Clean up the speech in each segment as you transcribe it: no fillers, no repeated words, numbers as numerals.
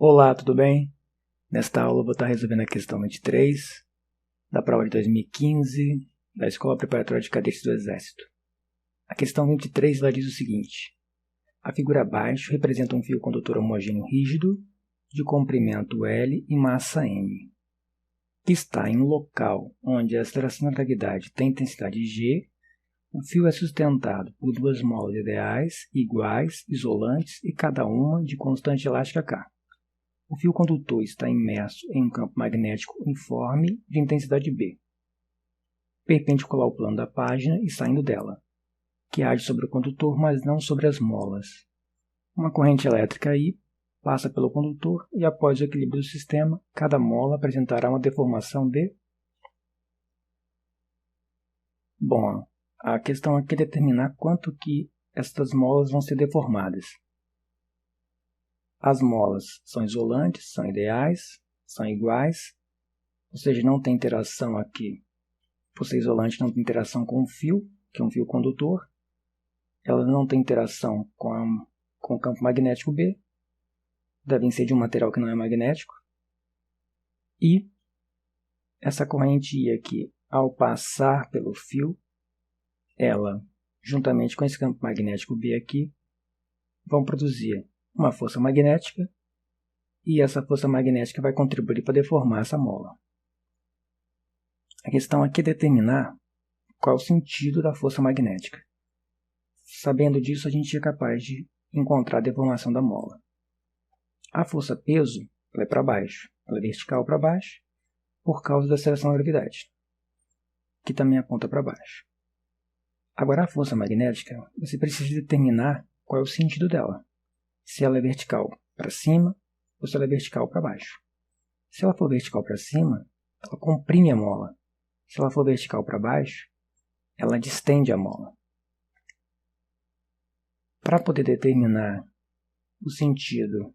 Olá, tudo bem? Nesta aula eu vou estar resolvendo a questão 23 da prova de 2015 da Escola Preparatória de Cadetes do Exército. A questão 23 ela diz o seguinte: a figura abaixo representa um fio condutor homogêneo rígido de comprimento L e massa M, que está em um local onde a aceleração da gravidade tem intensidade G. O fio é sustentado por duas molas ideais, iguais, isolantes e cada uma de constante elástica K. O fio condutor está imerso em um campo magnético uniforme de intensidade B, perpendicular ao plano da página e saindo dela, que age sobre o condutor, mas não sobre as molas. Uma corrente elétrica I passa pelo condutor e, após o equilíbrio do sistema, cada mola apresentará uma deformação de... Bom, a questão aqui é determinar quanto que estas molas vão ser deformadas. As molas são isolantes, são ideais, são iguais, ou seja, não tem interação aqui. Por ser isolante, não tem interação com o fio, que é um fio condutor. Elas não têm interação com o campo magnético B. Devem ser de um material que não é magnético. E essa corrente I aqui, ao passar pelo fio, ela, juntamente com esse campo magnético B aqui, vão produzir uma força magnética, e essa força magnética vai contribuir para deformar essa mola. A questão aqui é determinar qual é o sentido da força magnética. Sabendo disso, a gente é capaz de encontrar a deformação da mola. A força peso ela é para baixo, ela é vertical para baixo, por causa da aceleração da gravidade, que também aponta para baixo. Agora, a força magnética, você precisa determinar qual é o sentido dela. Se ela é vertical para cima ou se ela é vertical para baixo. Se ela for vertical para cima, ela comprime a mola. Se ela for vertical para baixo, ela distende a mola. Para poder determinar o sentido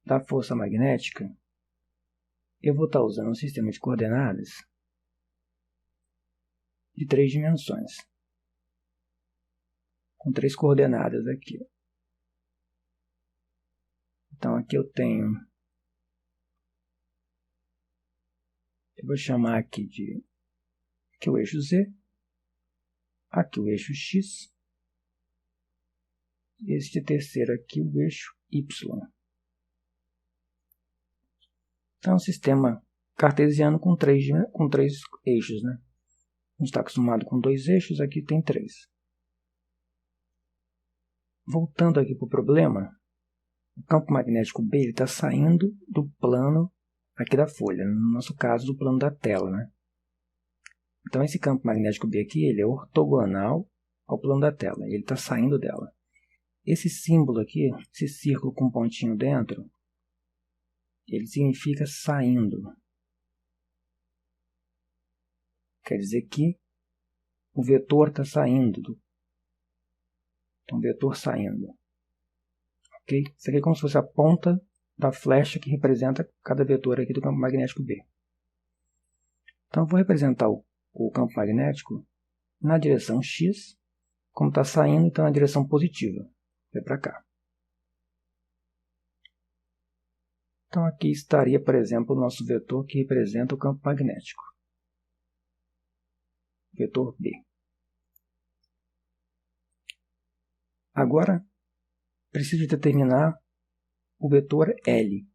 da força magnética, eu vou estar usando um sistema de coordenadas de 3 dimensões, com 3 coordenadas aqui. Então aqui eu vou chamar aqui o eixo Z, aqui o eixo X, e este terceiro aqui o eixo Y. Então é um sistema cartesiano com três eixos, né? A gente está acostumado com 2 eixos, aqui tem 3. Voltando aqui para o problema, o campo magnético B está saindo do plano aqui da folha, no nosso caso do plano da tela, né? Então esse campo magnético B aqui ele é ortogonal ao plano da tela, ele está saindo dela. Esse símbolo aqui, esse círculo com um pontinho dentro, ele significa saindo. Quer dizer que o vetor está saindo. Então, vetor saindo. Okay? Isso aqui é como se fosse a ponta da flecha que representa cada vetor aqui do campo magnético B. Então, eu vou representar o campo magnético na direção X. Como está saindo, então é na direção positiva. Vai para cá. Então, aqui estaria, por exemplo, o nosso vetor que representa o campo magnético. Vetor B. Agora, preciso determinar o vetor L,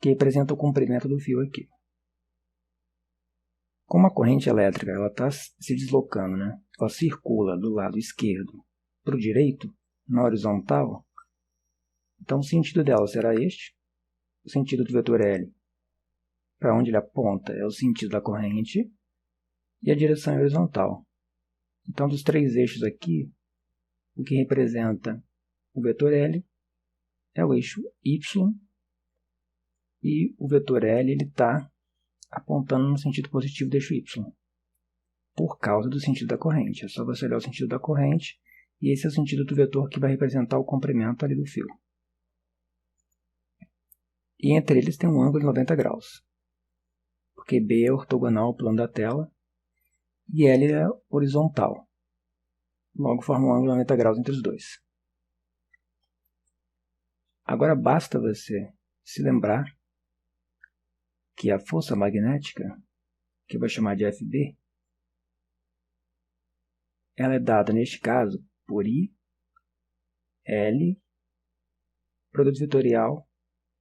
que representa o comprimento do fio aqui. Como a corrente elétrica está se deslocando, né? Ela circula do lado esquerdo para o direito, na horizontal, então o sentido dela será este. O sentido do vetor L, para onde ele aponta, é o sentido da corrente, e a direção é horizontal. Então, dos 3 eixos aqui, o que representa o vetor L é o eixo Y, e o vetor L está apontando no sentido positivo do eixo Y, por causa do sentido da corrente. É só você olhar o sentido da corrente, e esse é o sentido do vetor que vai representar o comprimento ali do fio. E entre eles tem um ângulo de 90 graus, porque B é ortogonal ao plano da tela e L é horizontal. Logo forma um ângulo de 90 graus entre os dois. Agora basta você se lembrar que a força magnética, que eu vou chamar de FB, ela é dada, neste caso, por I, L, produto vetorial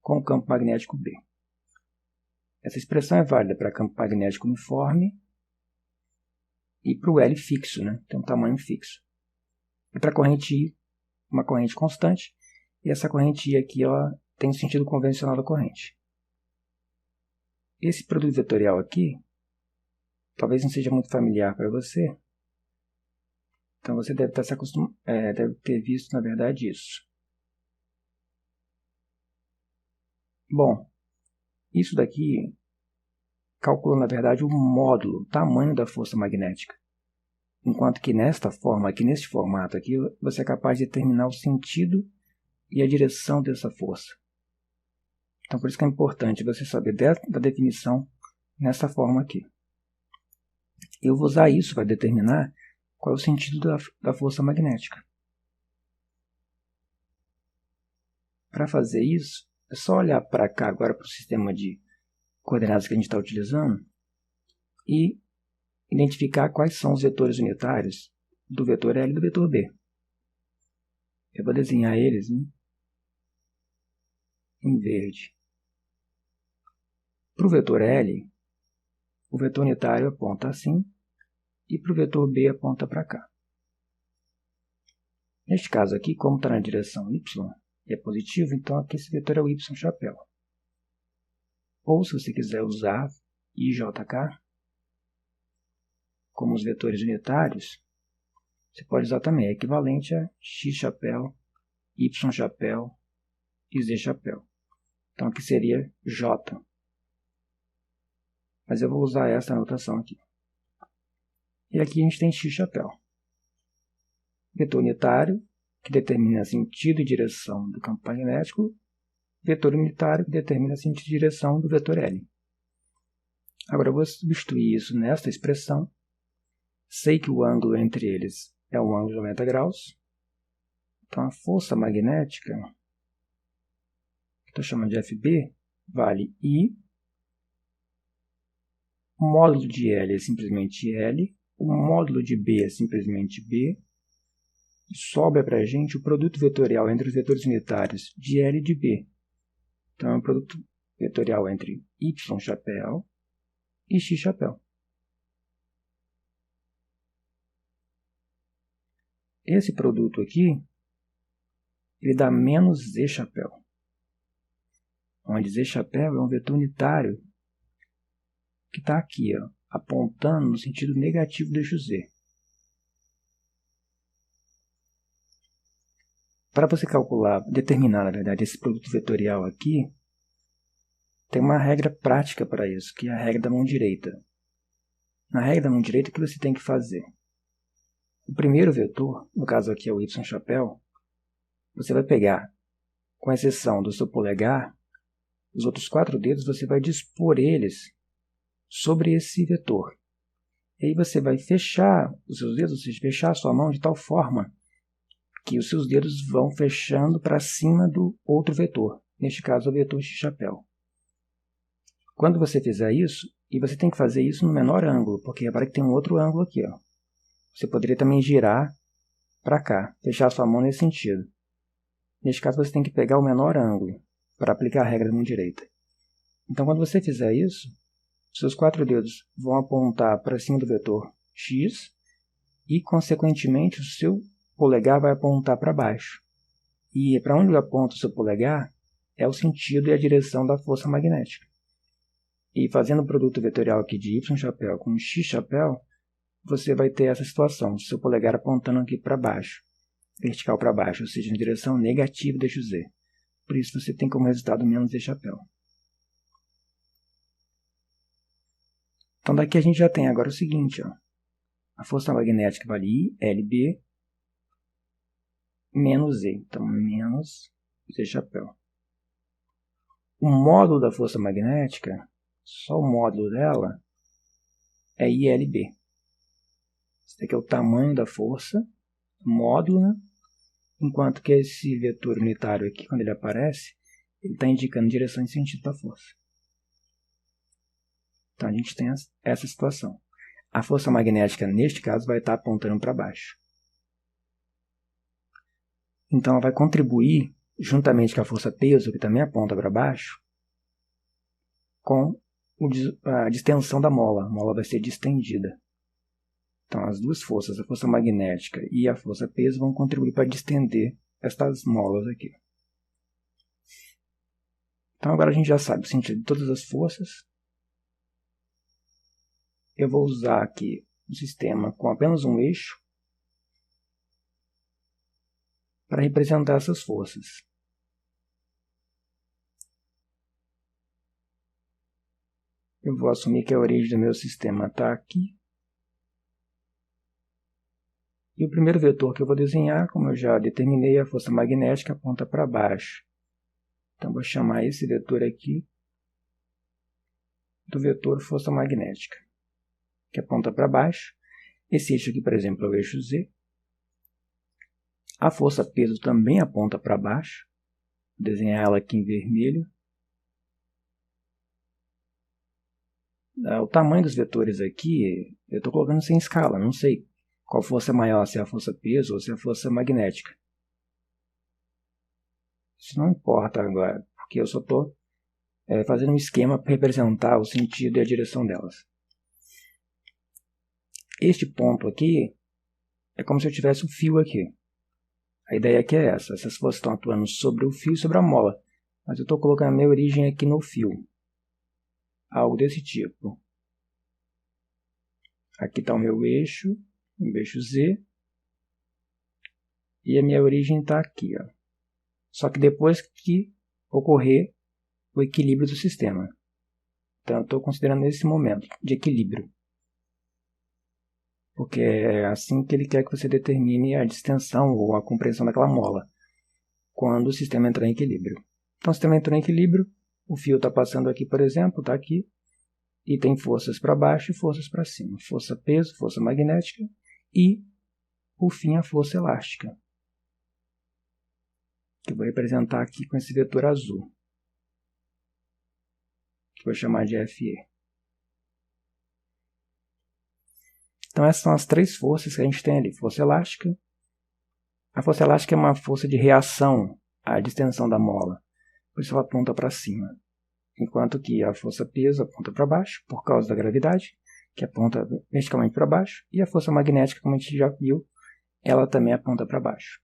com campo magnético B. Essa expressão é válida para campo magnético uniforme e para o L fixo, né? Tem um tamanho fixo. E para a corrente I, uma corrente constante, e essa corrente I aqui ela tem o sentido convencional da corrente. Esse produto vetorial aqui, talvez não seja muito familiar para você, então você deve ter visto, na verdade, isso. Bom, isso daqui calcula, na verdade, o módulo, o tamanho da força magnética. Enquanto que nesta forma, aqui neste formato aqui, você é capaz de determinar o sentido e a direção dessa força. Então, por isso que é importante você saber da definição nessa forma aqui. Eu vou usar isso para determinar qual é o sentido da força magnética. Para fazer isso, é só olhar para cá agora para o sistema de coordenadas que a gente está utilizando e identificar quais são os vetores unitários do vetor L e do vetor B. Eu vou desenhar eles em verde. Para o vetor L, o vetor unitário aponta assim e para o vetor B aponta para cá. Neste caso aqui, como está na direção Y e é positivo, então aqui esse vetor é o Y chapéu. Ou se você quiser usar IJK como os vetores unitários, você pode usar também, é equivalente a X chapéu, Y chapéu e Z chapéu. Então aqui seria J. Mas eu vou usar essa notação aqui. E aqui a gente tem X chapéu. Vetor unitário, que determina sentido e direção do campo magnético. Vetor unitário, que determina sentido e direção do vetor L. Agora eu vou substituir isso nesta expressão. Sei que o ângulo entre eles é um ângulo de 90 graus. Então a força magnética, que estou chamando de FB, vale I. O módulo de L é simplesmente L. O módulo de B é simplesmente B. E sobra para a gente o produto vetorial entre os vetores unitários de L e de B. Então é um produto vetorial entre Y chapéu e X chapéu. Esse produto aqui, ele dá menos Z chapéu. Onde Z chapéu é um vetor unitário que está aqui, ó, apontando no sentido negativo do eixo Z. Para você calcular, determinar, na verdade, esse produto vetorial aqui, tem uma regra prática para isso, que é a regra da mão direita. Na regra da mão direita, o que você tem que fazer? O primeiro vetor, no caso aqui é o Y chapéu, você vai pegar, com exceção do seu polegar, os outros 4 dedos, você vai dispor eles sobre esse vetor. E aí você vai fechar os seus dedos, ou seja, fechar a sua mão de tal forma que os seus dedos vão fechando para cima do outro vetor, neste caso o vetor X chapéu. Quando você fizer isso, e você tem que fazer isso no menor ângulo, porque repara que tem um outro ângulo aqui, ó. Você poderia também girar para cá, fechar a sua mão nesse sentido. Neste caso você tem que pegar o menor ângulo para aplicar a regra da mão direita. Então quando você fizer isso, seus 4 dedos vão apontar para cima do vetor X e, consequentemente, o seu polegar vai apontar para baixo. E para onde aponta o seu polegar é o sentido e a direção da força magnética. E fazendo o produto vetorial aqui de Y chapéu com X chapéu, você vai ter essa situação, o seu polegar apontando aqui para baixo, vertical para baixo, ou seja, na direção negativa do eixo Z. Por isso você tem como resultado menos Z chapéu. Então daqui a gente já tem agora o seguinte, ó. A força magnética vale I, LB, menos Z. Então, menos Z chapéu. O módulo da força magnética, só o módulo dela, é ILB. Esse daqui é o tamanho da força, módulo, né? Enquanto que esse vetor unitário aqui, quando ele aparece, ele está indicando direção e sentido da força. Então a gente tem essa situação. A força magnética, neste caso, vai estar apontando para baixo. Então ela vai contribuir, juntamente com a força peso, que também aponta para baixo, com a distensão da mola. A mola vai ser distendida. Então as duas forças, a força magnética e a força peso, vão contribuir para distender estas molas aqui. Então agora a gente já sabe o sentido de todas as forças. Eu vou usar aqui um sistema com apenas um eixo para representar essas forças. Eu vou assumir que a origem do meu sistema está aqui. E o primeiro vetor que eu vou desenhar, como eu já determinei, a força magnética aponta para baixo. Então, vou chamar esse vetor aqui do vetor força magnética, que aponta para baixo. Esse eixo aqui, por exemplo, é o eixo Z. A força peso também aponta para baixo. Vou desenhar ela aqui em vermelho. O tamanho dos vetores aqui, eu estou colocando sem escala, não sei qual força é maior, se é a força peso ou se é a força magnética. Isso não importa agora, porque eu só estou fazendo um esquema para representar o sentido e a direção delas. Este ponto aqui é como se eu tivesse um fio aqui. A ideia aqui é essa. Essas forças estão atuando sobre o fio e sobre a mola. Mas eu estou colocando a minha origem aqui no fio. Algo desse tipo. Aqui está o meu eixo Z. E a minha origem está aqui. Ó. Só que depois que ocorrer o equilíbrio do sistema. Então eu estou considerando esse momento de equilíbrio. Porque é assim que ele quer que você determine a distensão ou a compreensão daquela mola, quando o sistema entrar em equilíbrio. Então o sistema entrou em equilíbrio, o fio está passando aqui, por exemplo, está aqui, e tem forças para baixo e forças para cima. Força peso, força magnética e, por fim, a força elástica, que eu vou representar aqui com esse vetor azul, que eu vou chamar de FE. Então essas são as três forças que a gente tem ali. Força elástica. A força elástica é uma força de reação à distensão da mola. Por isso ela aponta para cima. Enquanto que a força peso aponta para baixo, por causa da gravidade, que aponta verticalmente para baixo. E a força magnética, como a gente já viu, ela também aponta para baixo.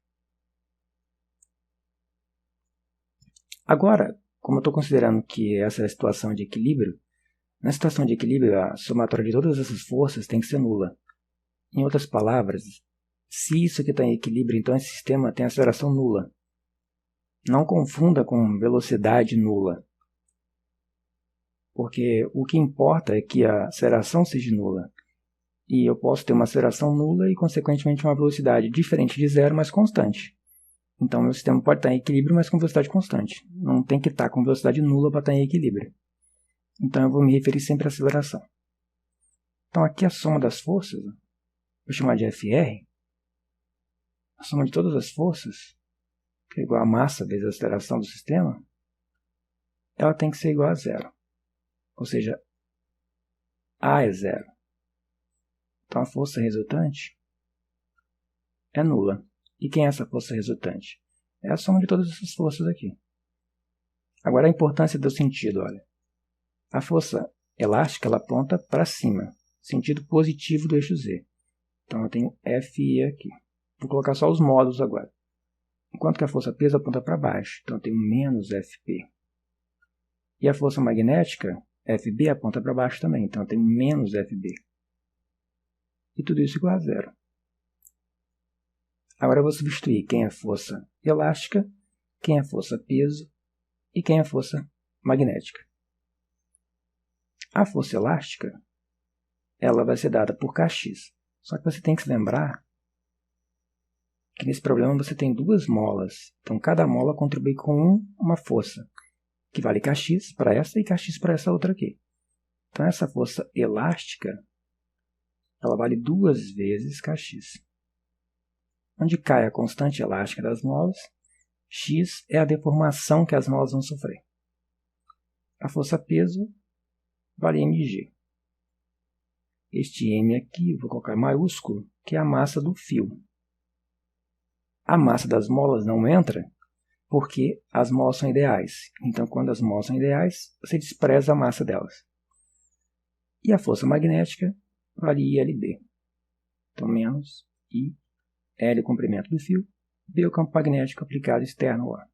Agora, como eu estou considerando que essa é a situação de equilíbrio, na situação de equilíbrio, a somatória de todas essas forças tem que ser nula. Em outras palavras, se isso aqui está em equilíbrio, então esse sistema tem aceleração nula. Não confunda com velocidade nula. Porque o que importa é que a aceleração seja nula. E eu posso ter uma aceleração nula e, consequentemente, uma velocidade diferente de zero, mas constante. Então, meu sistema pode estar em equilíbrio, mas com velocidade constante. Não tem que estar com velocidade nula para estar em equilíbrio. Então, eu vou me referir sempre à aceleração. Então, aqui a soma das forças, vou chamar de FR, a soma de todas as forças, que é igual a massa vezes a aceleração do sistema, ela tem que ser igual a zero. Ou seja, A é zero. Então, a força resultante é nula. E quem é essa força resultante? É a soma de todas essas forças aqui. Agora, a importância do sentido, olha. A força elástica, ela aponta para cima, sentido positivo do eixo Z. Então, eu tenho FE aqui. Vou colocar só os módulos agora. Enquanto que a força peso aponta para baixo. Então, eu tenho menos FP. E a força magnética, FB, aponta para baixo também. Então, eu tenho menos FB. E tudo isso igual a zero. Agora eu vou substituir quem é força elástica, quem é força peso e quem é força magnética. A força elástica, ela vai ser dada por Kx. Só que você tem que se lembrar que nesse problema você tem duas molas. Então, cada mola contribui com uma força, que vale Kx para essa e Kx para essa outra aqui. Então, essa força elástica, ela vale duas vezes Kx. Onde cai a constante elástica das molas, X é a deformação que as molas vão sofrer. A força-peso vale mg. Este m aqui, vou colocar em maiúsculo, que é a massa do fio. A massa das molas não entra porque as molas são ideais. Então, quando as molas são ideais, você despreza a massa delas. E a força magnética vale ILB. Então, menos I, L o comprimento do fio, B o campo magnético aplicado externo lá.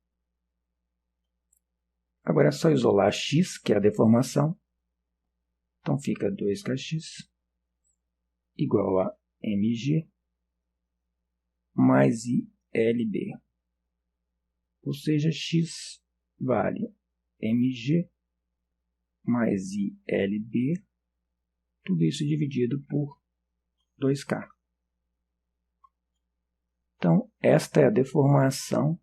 Agora é só isolar X, que é a deformação. Então, fica 2kx igual a mg mais ILB. Ou seja, X vale mg mais ILB, tudo isso dividido por 2K. Então, esta é a deformação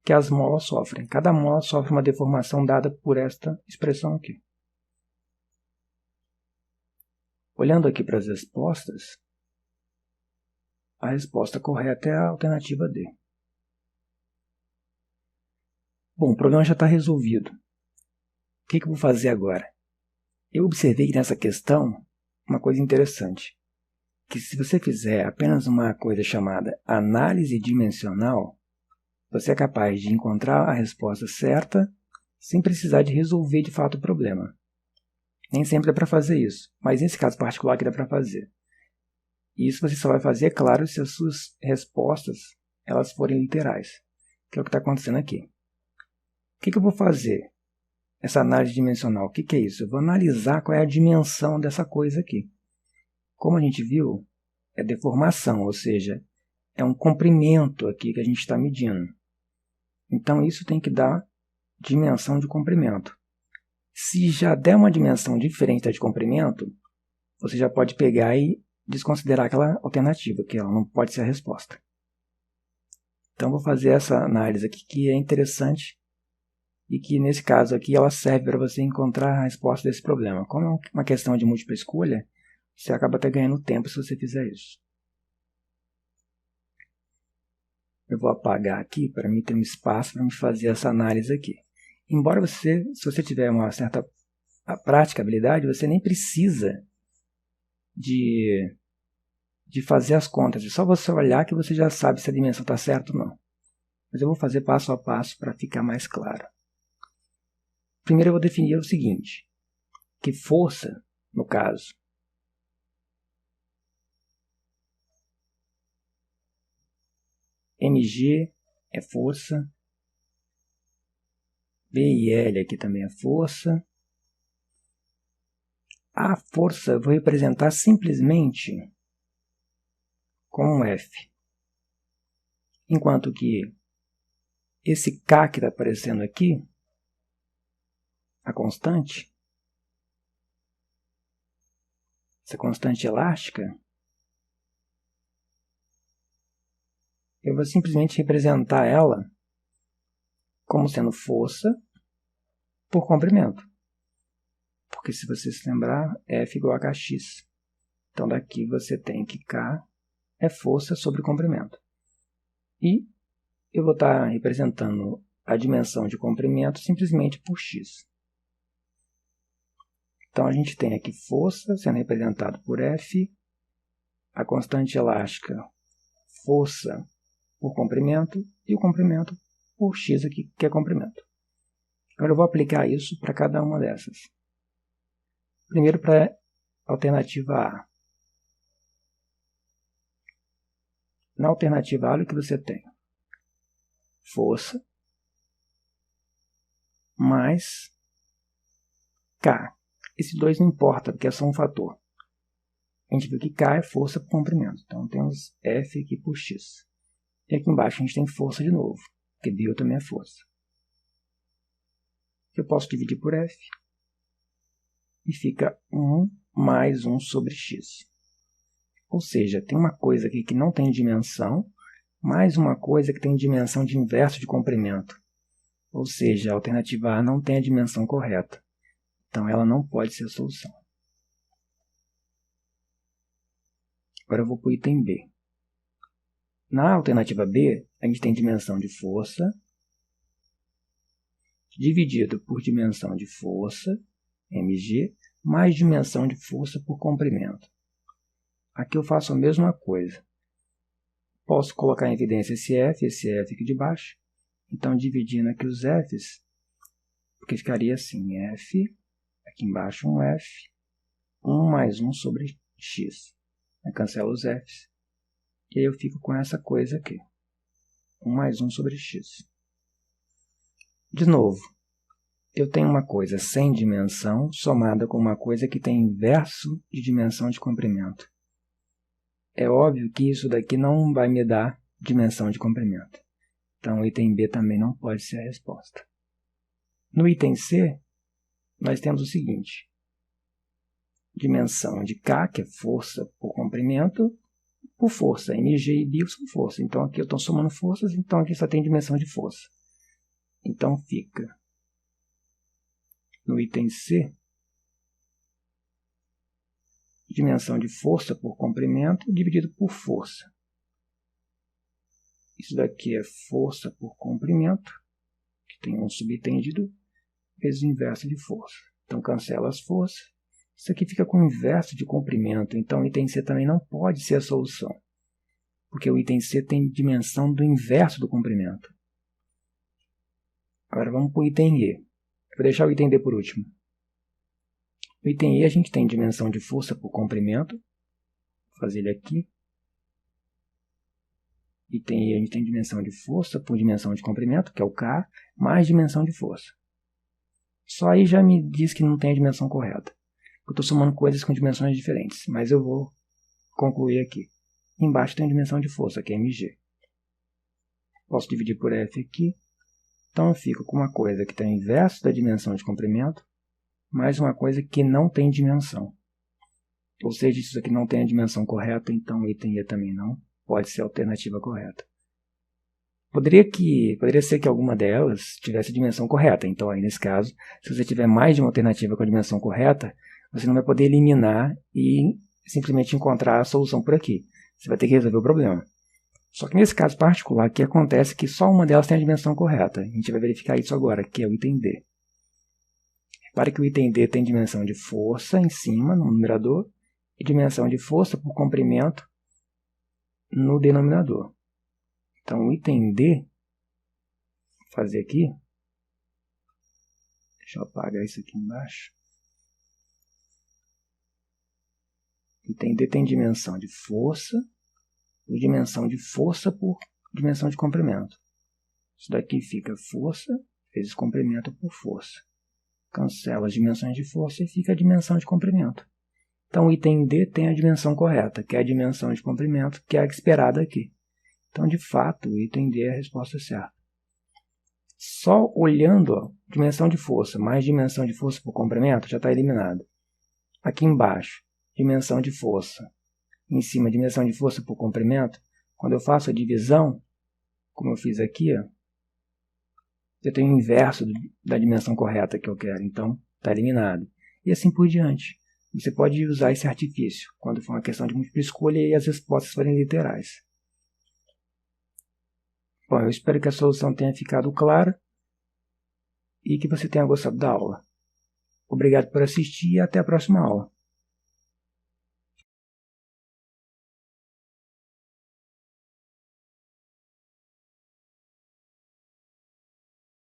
que as molas sofrem. Cada mola sofre uma deformação dada por esta expressão aqui. Olhando aqui para as respostas, a resposta correta é a alternativa D. Bom, o problema já está resolvido. O que eu vou fazer agora? Eu observei nessa questão uma coisa interessante, que se você fizer apenas uma coisa chamada análise dimensional, você é capaz de encontrar a resposta certa sem precisar de resolver de fato o problema. Nem sempre é para fazer isso, mas nesse caso particular que dá para fazer. E isso você só vai fazer, é claro, se as suas respostas elas forem literais, que é o que está acontecendo aqui. O que eu vou fazer? Essa análise dimensional, o que é isso? Eu vou analisar qual é a dimensão dessa coisa aqui. Como a gente viu, é deformação, ou seja, é um comprimento aqui que a gente está medindo. Então, isso tem que dar dimensão de comprimento. Se já der uma dimensão diferente da de comprimento, você já pode pegar e desconsiderar aquela alternativa, que ela não pode ser a resposta. Então, vou fazer essa análise aqui, que é interessante, e que, nesse caso aqui, ela serve para você encontrar a resposta desse problema. Como é uma questão de múltipla escolha, você acaba até ganhando tempo se você fizer isso. Eu vou apagar aqui para mim ter um espaço para me fazer essa análise aqui. Embora se você tiver uma certa prática, habilidade, você nem precisa de fazer as contas. É só você olhar que você já sabe se a dimensão está certa ou não. Mas eu vou fazer passo a passo para ficar mais claro. Primeiro eu vou definir o seguinte, que força, no caso, mg é força, V e L aqui também é força. A força eu vou representar simplesmente com um F. Enquanto que esse K que está aparecendo aqui, a constante, essa constante elástica, eu vou simplesmente representar ela como sendo força por comprimento. Porque se você se lembrar, F igual a Kx. Então daqui você tem que K é força sobre comprimento. E eu vou estar representando a dimensão de comprimento simplesmente por X. Então a gente tem aqui força sendo representado por F, a constante elástica, força por comprimento, e o comprimento por X aqui, que é comprimento. Agora eu vou aplicar isso para cada uma dessas. Primeiro para a alternativa A. Na alternativa A, olha o que você tem. Força mais K. Esse 2 não importa, porque é só um fator. A gente viu que K é força por comprimento. Então temos F aqui por X. E aqui embaixo a gente tem força de novo, porque deu também é força. Eu posso dividir por F. E fica 1 mais 1 sobre X. Ou seja, tem uma coisa aqui que não tem dimensão, mais uma coisa que tem dimensão de inverso de comprimento. Ou seja, a alternativa A não tem a dimensão correta. Então, ela não pode ser a solução. Agora eu vou para o item B. Na alternativa B, a gente tem dimensão de força dividido por dimensão de força, mg, mais dimensão de força por comprimento. Aqui eu faço a mesma coisa. Posso colocar em evidência esse F aqui de baixo. Então, dividindo aqui os F's, porque ficaria assim, F, aqui embaixo um F, 1 mais 1 sobre x. Eu cancelo os F's. E aí eu fico com essa coisa aqui. 1 mais 1 sobre x. De novo, eu tenho uma coisa sem dimensão somada com uma coisa que tem inverso de dimensão de comprimento. É óbvio que isso daqui não vai me dar dimensão de comprimento. Então, o item B também não pode ser a resposta. No item C, nós temos o seguinte. Dimensão de K, que é força por comprimento, por força. Mg e Bio são força. Então, aqui eu estou somando forças, então aqui só tem dimensão de força. Então, fica no item C, dimensão de força por comprimento dividido por força. Isso daqui é força por comprimento, que tem um subtendido, vezes o inverso de força. Então, cancela as forças. Isso aqui fica com o inverso de comprimento, então o item C também não pode ser a solução, porque o item C tem dimensão do inverso do comprimento. Agora vamos para o item E. Eu vou deixar o item D por último. No item E a gente tem dimensão de força por comprimento. Vou fazer ele aqui. Item E a gente tem dimensão de força por dimensão de comprimento, que é o K, mais dimensão de força. Só aí já me diz que não tem a dimensão correta. Eu estou somando coisas com dimensões diferentes, mas eu vou concluir aqui. Embaixo tem a dimensão de força, que é mg. Posso dividir por F aqui. Então eu fico com uma coisa que tem o inverso da dimensão de comprimento, mais uma coisa que não tem dimensão. Ou seja, isso aqui não tem a dimensão correta, então o item E também não pode ser a alternativa correta. Poderia ser que alguma delas tivesse a dimensão correta. Então, aí nesse caso, se você tiver mais de uma alternativa com a dimensão correta, você não vai poder eliminar e simplesmente encontrar a solução por aqui. Você vai ter que resolver o problema. Só que nesse caso particular aqui acontece que só uma delas tem a dimensão correta. A gente vai verificar isso agora, que é o item D. Repare que o item D tem dimensão de força em cima, no numerador, e dimensão de força por comprimento no denominador. Então, o item D, vou fazer aqui, deixa eu apagar isso aqui embaixo. O item D tem dimensão de força, por dimensão de força por dimensão de comprimento. Isso daqui fica força vezes comprimento por força. Cancela as dimensões de força e fica a dimensão de comprimento. Então, o item D tem a dimensão correta, que é a dimensão de comprimento, que é a esperada aqui. Então, de fato, o item D é a resposta certa. Só olhando a dimensão de força mais dimensão de força por comprimento já está eliminado. Aqui embaixo, dimensão de força. Em cima, dimensão de força por comprimento. Quando eu faço a divisão, como eu fiz aqui, ó, eu tenho o inverso da dimensão correta que eu quero. Então, está eliminado. E assim por diante. Você pode usar esse artifício quando for uma questão de múltipla escolha e as respostas forem literais. Bom, eu espero que a solução tenha ficado clara e que você tenha gostado da aula. Obrigado por assistir e até a próxima aula.